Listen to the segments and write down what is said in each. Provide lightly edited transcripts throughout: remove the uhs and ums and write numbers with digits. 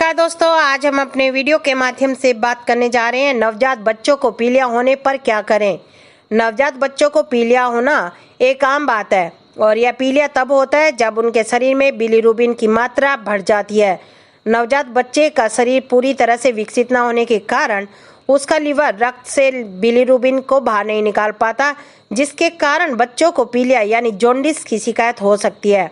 नमस्कार दोस्तों, आज हम अपने वीडियो के माध्यम से बात करने जा रहे हैं नवजात बच्चों को पीलिया होने पर क्या करें। नवजात बच्चों को पीलिया होना एक आम बात है और यह पीलिया तब होता है जब उनके शरीर में बिलीरुबिन की मात्रा बढ़ जाती है। नवजात बच्चे का शरीर पूरी तरह से विकसित न होने के कारण उसका लीवर रक्त से बिलीरुबिन को बाहर नहीं निकाल पाता, जिसके कारण बच्चों को पीलिया यानी जॉन्डिस की शिकायत हो सकती है।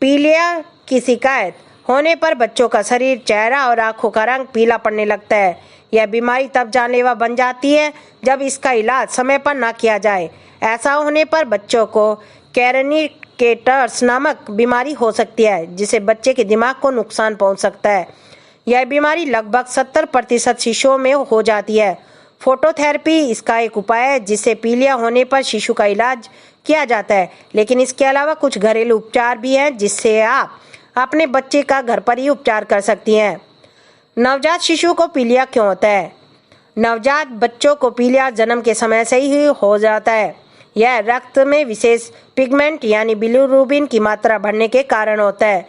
पीलिया की शिकायत होने पर बच्चों का शरीर, चेहरा और आंखों का रंग पीला पड़ने लगता है। यह बीमारी तब जानलेवा बन जाती है जब इसका इलाज समय पर न किया जाए। ऐसा होने पर बच्चों को कैरनिकेटर्स नामक बीमारी हो सकती है, जिससे बच्चे के दिमाग को नुकसान पहुंच सकता है। यह बीमारी लगभग 70% शिशुओं में हो जाती है। फोटोथेरेपी इसका एक उपाय है, जिससे पीलिया होने पर शिशु का इलाज किया जाता है। लेकिन इसके अलावा कुछ घरेलू उपचार भी हैं, जिससे आप अपने बच्चे का घर पर ही उपचार कर सकती हैं। नवजात शिशु को पीलिया क्यों होता है? नवजात बच्चों को पीलिया जन्म के समय से ही हो जाता है। यह रक्त में विशेष पिगमेंट यानी बिलीरुबिन की मात्रा बढ़ने के कारण होता है।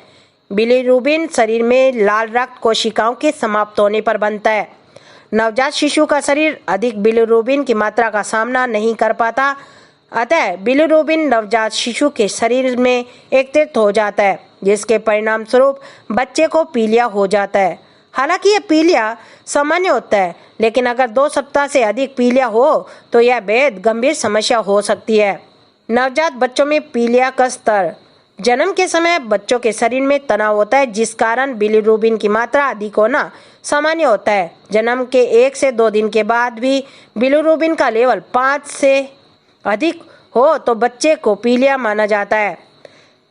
बिलीरुबिन शरीर में लाल रक्त कोशिकाओं के समाप्त होने पर बनता है। नवजात शिशु का शरीर अधिक बिलीरुबिन की मात्रा का सामना नहीं कर पाता, अतः बिलीरुबिन नवजात शिशु के शरीर में एकत्रित हो जाता है, जिसके परिणाम स्वरूप बच्चे को पीलिया हो जाता है। हालांकि यह पीलिया सामान्य होता है, लेकिन अगर 2 सप्ताह से अधिक पीलिया हो तो यह बेहद गंभीर समस्या हो सकती है। नवजात बच्चों में पीलिया का स्तर। जन्म के समय बच्चों के शरीर में तनाव होता है, जिस कारण बिलीरुबिन की मात्रा अधिक होना सामान्य होता है। जन्म के 1 से 2 दिन के बाद भी बिलीरुबिन का लेवल 5 से अधिक हो तो बच्चे को पीलिया माना जाता है।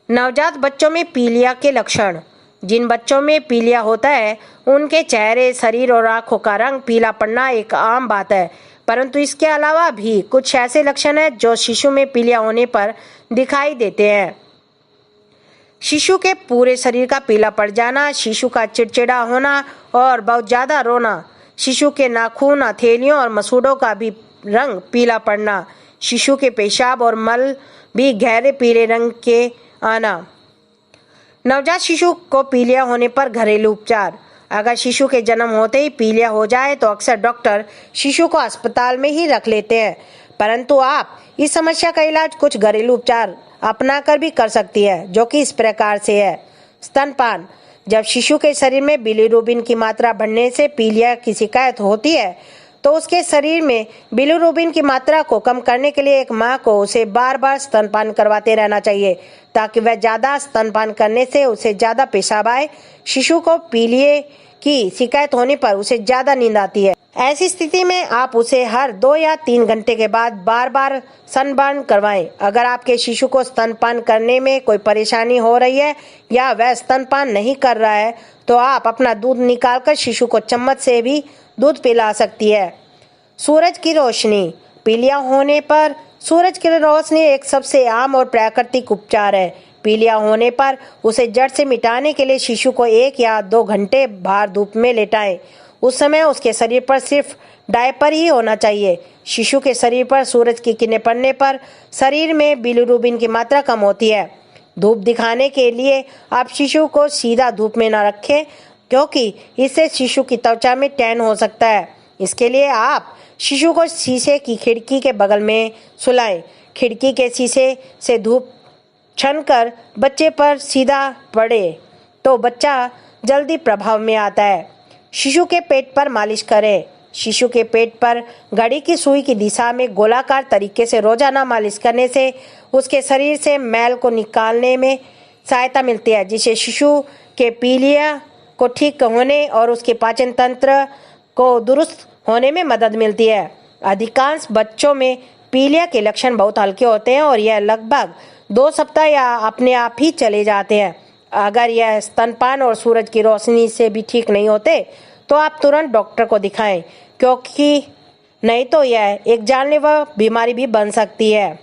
नवजात बच्चों में पीलिया के लक्षण। जिन बच्चों में पीलिया होता है उनके चेहरे, शरीर और आंखों का रंग पीला पड़ना एक आम बात है, परंतु इसके अलावा भी कुछ ऐसे लक्षण हैं जो शिशु में पीलिया होने पर दिखाई देते हैं। शिशु के पूरे शरीर का पीला पड़ जाना, शिशु का चिड़चिड़ा होना और बहुत ज़्यादा रोना, शिशु के नाखून, हथेलियों और मसूड़ों का भी रंग पीला पड़ना, शिशु के पेशाब और मल भी गहरे पीले रंग के आना। नवजात शिशु को पीलिया होने पर घरेलू उपचार। अगर शिशु के जन्म होते ही पीलिया हो जाए तो अक्सर डॉक्टर शिशु को अस्पताल में ही रख लेते हैं, परंतु आप इस समस्या का इलाज कुछ घरेलू उपचार अपनाकर भी कर सकती है, जो कि इस प्रकार से है। स्तनपान। जब शिशु के शरीर में बिलीरुबिन की मात्रा बढ़ने से पीलिया की शिकायत होती है तो उसके शरीर में बिलीरुबिन की मात्रा को कम करने के लिए एक माँ को उसे बार बार स्तनपान करवाते रहना चाहिए, ताकि वह ज़्यादा स्तनपान करने से उसे ज़्यादा पेशाब आए। शिशु को पीलिया की शिकायत होने पर उसे ज़्यादा नींद आती है। ऐसी स्थिति में आप उसे हर 2 या 3 घंटे के बाद बार बार स्तनपान करवाएं। अगर आपके शिशु को स्तनपान करने में कोई परेशानी हो रही है या वह स्तनपान नहीं कर रहा है तो आप अपना दूध निकालकर शिशु को चम्मच से भी दूध पिला सकती है। सूरज की रोशनी। पीलिया होने पर सूरज की रोशनी एक सबसे आम और प्राकृतिक उपचार है। पीलिया होने पर उसे जड़ से मिटाने के लिए शिशु को 1 या 2 घंटे बाहर धूप में लेटाएं। उस समय उसके शरीर पर सिर्फ डायपर ही होना चाहिए। शिशु के शरीर पर सूरज की किरणें पड़ने पर शरीर में बिलीरुबिन की मात्रा कम होती है। धूप दिखाने के लिए आप शिशु को सीधा धूप में न रखें, क्योंकि इससे शिशु की त्वचा में टैन हो सकता है। इसके लिए आप शिशु को शीशे की खिड़की के बगल में सुलाएं। खिड़की के शीशे से धूप छनकर बच्चे पर सीधा पड़े तो बच्चा जल्दी प्रभाव में आता है। शिशु के पेट पर मालिश करें। शिशु के पेट पर घड़ी की सुई की दिशा में गोलाकार तरीके से रोजाना मालिश करने से उसके शरीर से मैल को निकालने में सहायता मिलती है, जिससे शिशु के पीलिया को ठीक होने और उसके पाचन तंत्र को दुरुस्त होने में मदद मिलती है। अधिकांश बच्चों में पीलिया के लक्षण बहुत हल्के होते हैं और यह लगभग 2 सप्ताह या अपने आप ही चले जाते हैं। अगर यह स्तनपान और सूरज की रोशनी से भी ठीक नहीं होते तो आप तुरंत डॉक्टर को दिखाएं, क्योंकि नहीं तो यह एक जानलेवा बीमारी भी बन सकती है।